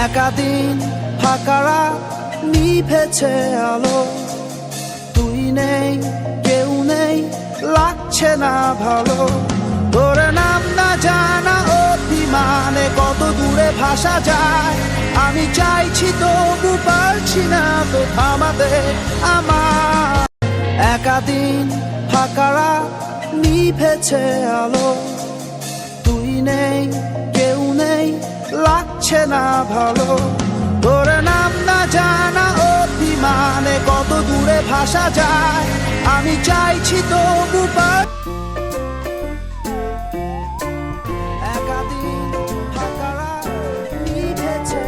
একাদিন ফাঁকারা নিভেছে আলো, তুই নেই কেউ নেই লাগছে না ভালো। তোর নাম না জানা অভিমানে কত দূরে ভাসা যায়, আমি চাইছি তবু পারছি না তো থামাতে আমার। একাদিন ফাঁকারা নিভেছে আলো, তুই নেই কেউ নেই লাগছে না ভালো। তোর নাম না জানা অভিমানে কত দূরে ভাসা যায়, আমি চাইছি তবু একাদিন ফাঁকারা নিভেছে